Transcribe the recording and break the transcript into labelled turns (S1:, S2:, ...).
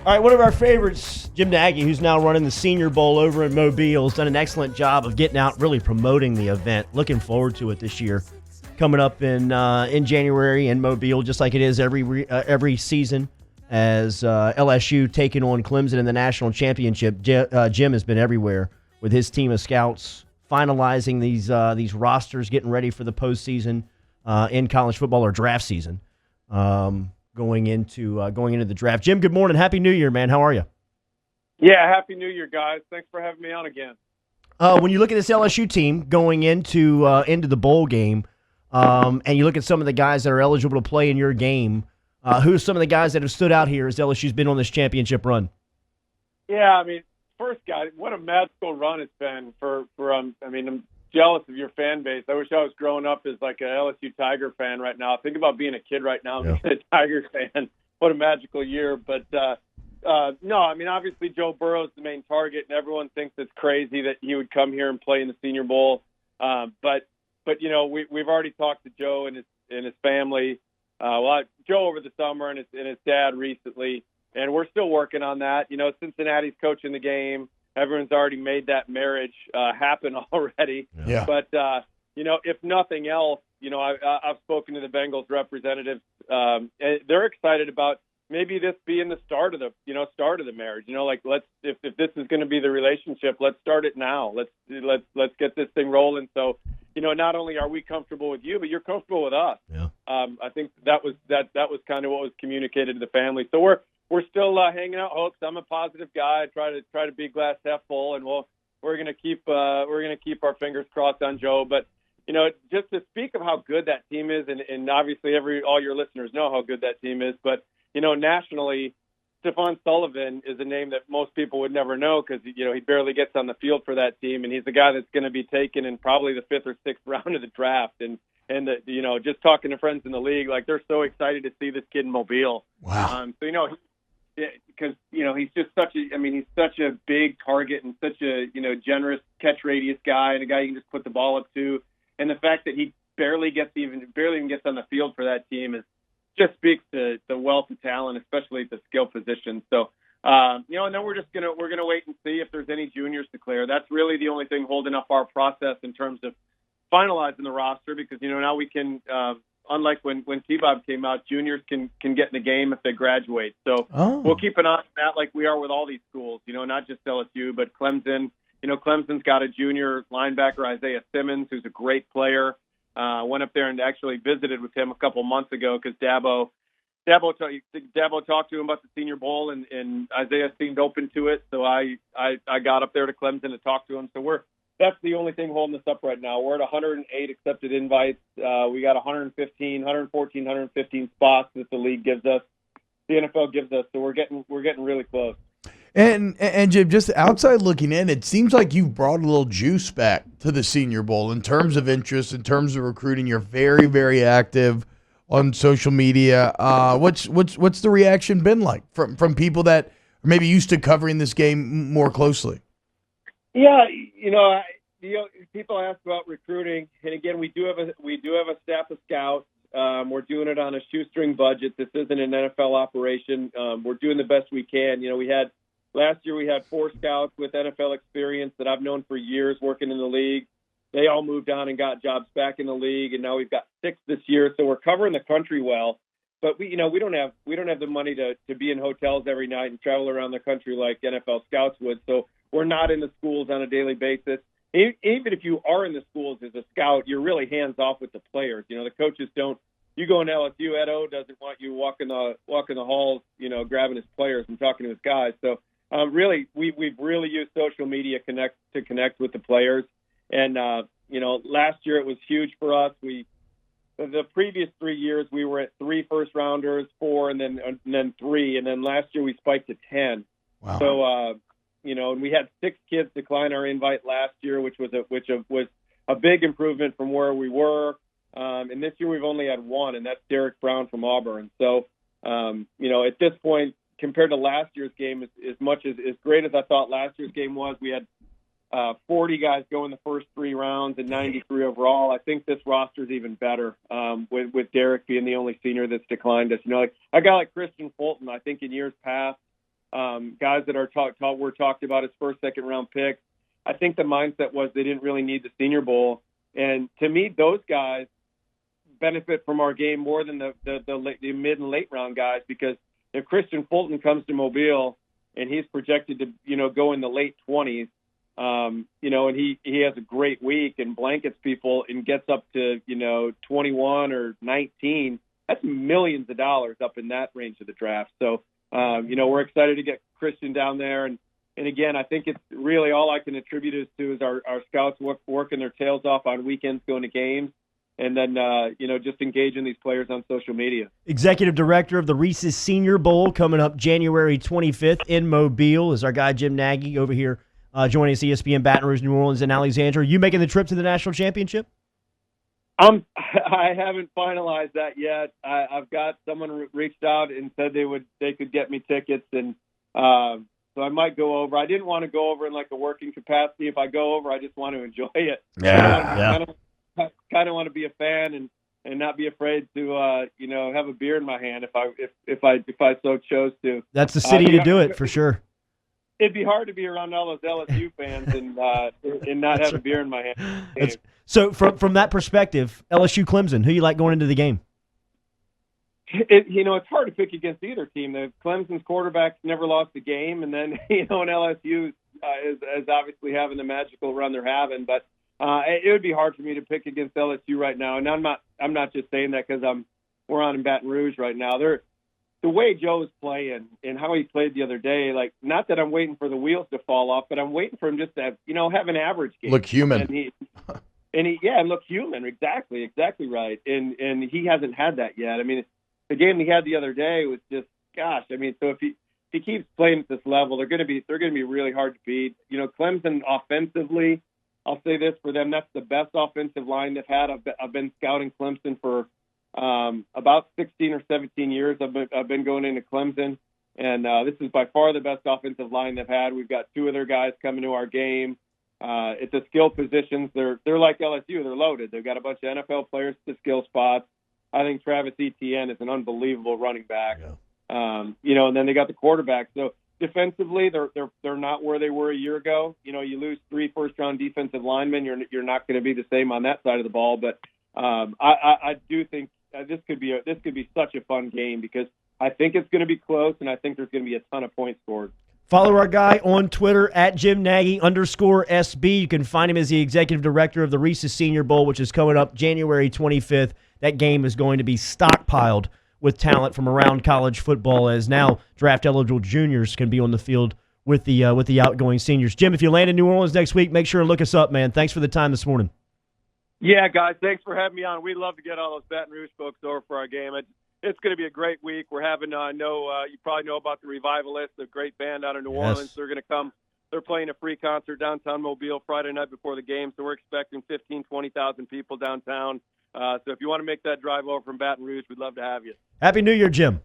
S1: All right, one of our favorites, Jimy Nagy, who's now running the Senior Bowl over in Mobile, has done an excellent job of getting out, really promoting the event. Looking forward to it this year, coming up in January in Mobile, just like it is every season. As LSU taking on Clemson in the national championship, Jim has been everywhere with his team of scouts, finalizing these rosters, getting ready for the postseason in college football or draft season. Going into the draft. Jim, good morning. Happy New Year, man. How are you?
S2: Yeah, Happy New Year, guys. Thanks for having me on again.
S1: When you look at this LSU team going into the bowl game, and you look at some of the guys that are eligible to play in your game, who are some of the guys that have stood out here as LSU's been on this championship run?
S2: Yeah, I mean, first guy, what a magical run it's been for I'm jealous of your fan base. I wish I was growing up as like a LSU Tiger fan right now. Think about being a kid right now and being a Tiger fan. What a magical year. But no, I mean, obviously Joe Burrow is the main target, and everyone thinks it's crazy that he would come here and play in the Senior Bowl. But you know, we've already talked to Joe and his family. Joe over the summer and his dad recently, and we're still working on that. You know, Cincinnati's coaching the game. Everyone's already made that marriage happen already.
S3: Yeah.
S2: But, you know, if nothing else, you know, I've spoken to the Bengals representatives. And they're excited about maybe this being the start of the marriage. You know, like if this is going to be the relationship, let's start it now. Let's get this thing rolling. So, you know, not only are we comfortable with you, but you're comfortable with us.
S1: Yeah.
S2: I think that was kind of what was communicated to the family. So we're still hanging out hopes. I'm a positive guy. I try to be glass half full, and we're gonna keep our fingers crossed on Joe. But you know, just to speak of how good that team is, and obviously all your listeners know how good that team is. But you know, nationally, Stephon Sullivan is a name that most people would never know because you know he barely gets on the field for that team, and he's the guy that's going to be taken in probably the 5th or 6th round of the draft. And you know, just talking to friends in the league, like they're so excited to see this kid in Mobile.
S3: Wow.
S2: So you know. Because you know he's just he's such a big target and such a generous catch radius guy and a guy you can just put the ball up to, and the fact that he barely even gets on the field for that team just speaks to the wealth of talent, especially at the skill position. So you know, and then we're gonna wait and see if there's any juniors declared. That's really the only thing holding up our process in terms of finalizing the roster, because you know now we can. Unlike when T-Bob came out, juniors can get in the game if they graduate. So We'll keep an eye on that like we are with all these schools, you know, not just LSU, but Clemson. You know, Clemson's got a junior linebacker, Isaiah Simmons, who's a great player. Went up there and actually visited with him a couple months ago because Dabo talked to him about the Senior Bowl, and Isaiah seemed open to it. So I got up there to Clemson to talk to him. So that's the only thing holding us up right now. We're at 108 accepted invites. We got 114, 115 spots that the league gives us, the NFL gives us. So we're getting really close.
S3: And Jim, just outside looking in, it seems like you've brought a little juice back to the Senior Bowl in terms of interest, in terms of recruiting. You're very, very active on social media. What's the reaction been like from people that are maybe used to covering this game more closely?
S2: Yeah, you know, people ask about recruiting, and again, we do have a staff of scouts. We're doing it on a shoestring budget. This isn't an NFL operation. We're doing the best we can. You know, last year we had 4 scouts with NFL experience that I've known for years working in the league. They all moved on and got jobs back in the league, and now we've got 6 this year. So we're covering the country well. But we don't have the money to be in hotels every night and travel around the country like NFL scouts would. So we're not in the schools on a daily basis. Even if you are in the schools as a scout, you're really hands off with the players. You know, the coaches don't. You go in LSU, Ed O doesn't want you walking the halls, you know, grabbing his players and talking to his guys. So really, we've really used social media to connect with the players. And you know, last year it was huge for us. The previous 3 years we were at 3 first rounders, 4, and then 3, and then last year we spiked to 10.
S3: Wow.
S2: So. You know, and we had 6 kids decline our invite last year, which was a big improvement from where we were. And this year we've only had 1, and that's Derek Brown from Auburn. So, you know, at this point, compared to last year's game, as great as I thought last year's game was, we had 40 guys go in the first 3 rounds and 93 overall. I think this roster is even better with Derek being the only senior that's declined us. You know, like a guy like Christian Fulton, I think in years past, guys that were talked about as first, second round picks. I think the mindset was they didn't really need the Senior Bowl. And to me, those guys benefit from our game more than the mid and late round guys, because if Christian Fulton comes to Mobile and he's projected to, go in the late 20s, and he has a great week and blankets people and gets up to, 21 or 19, that's millions of dollars up in that range of the draft. So, we're excited to get Christian down there. And again, I think it's really all I can attribute it to is our scouts working their tails off on weekends, going to games, and then, just engaging these players on social media. Executive
S1: Director of the Reese's Senior Bowl coming up January 25th in Mobile is our guy Jim Nagy over here joining us, ESPN Baton Rouge, New Orleans, and Alexandria. Are you making the trip to the national championship?
S2: I haven't finalized that yet. I've got someone reached out and said they could get me tickets, and so I might go over. I didn't want to go over in like a working capacity. If I go over, I just want to enjoy it.
S3: Yeah.
S2: Kind of want to be a fan and not be afraid to have a beer in my hand if I so chose to.
S1: That's the city to do it for sure.
S2: It'd be hard to be around all those LSU fans and not have a beer in my hand.
S1: So from that perspective, LSU Clemson, who you like going into the game?
S2: It's hard to pick against either team. The Clemson's quarterback never lost a game, and then and LSU is obviously having the magical run they're having. But it would be hard for me to pick against LSU right now, and I'm not just saying that because we're on in Baton Rouge right now. The way Joe is playing and how he played the other day, like, not that I'm waiting for the wheels to fall off, but I'm waiting for him just to have, have an average game.
S3: Look human.
S2: And look human. Exactly right. And he hasn't had that yet. I mean, the game he had the other day was just, gosh. I mean, so if he keeps playing at this level, they're going to be really hard to beat. Clemson offensively, I'll say this for them, that's the best offensive line they've had. I've been scouting Clemson for about 16 or 17 years. I've been going into Clemson, and this is by far the best offensive line they've had. We've got two other guys coming to our game. It's a skill positions. They're like LSU. They're loaded. They've got a bunch of NFL players to skill spots. I think Travis Etienne is an unbelievable running back. Yeah. And then they got the quarterback. So defensively, they're not where they were a year ago. You lose 3 first-round defensive linemen, you're not going to be the same on that side of the ball. But I do think this could be such a fun game because I think it's going to be close, and I think there's going to be a ton of points scored.
S1: Follow our guy on Twitter at Jim Nagy _SB. You can find him as the executive director of the Reese's Senior Bowl, which is coming up January 25th. That game is going to be stockpiled with talent from around college football, as now draft-eligible juniors can be on the field with the outgoing seniors. Jim, if you land in New Orleans next week, make sure and look us up, man. Thanks for the time this morning.
S2: Yeah, guys, thanks for having me on. We'd love to get all those Baton Rouge folks over for our game. It's going to be a great week. We're having, you probably know about the Revivalists, a great band out of New Orleans. They're going to come. They're playing a free concert downtown Mobile Friday night before the game, so we're expecting 15,000, 20,000 people downtown. So if you want to make that drive over from Baton Rouge, we'd love to have you.
S1: Happy New Year, Jim.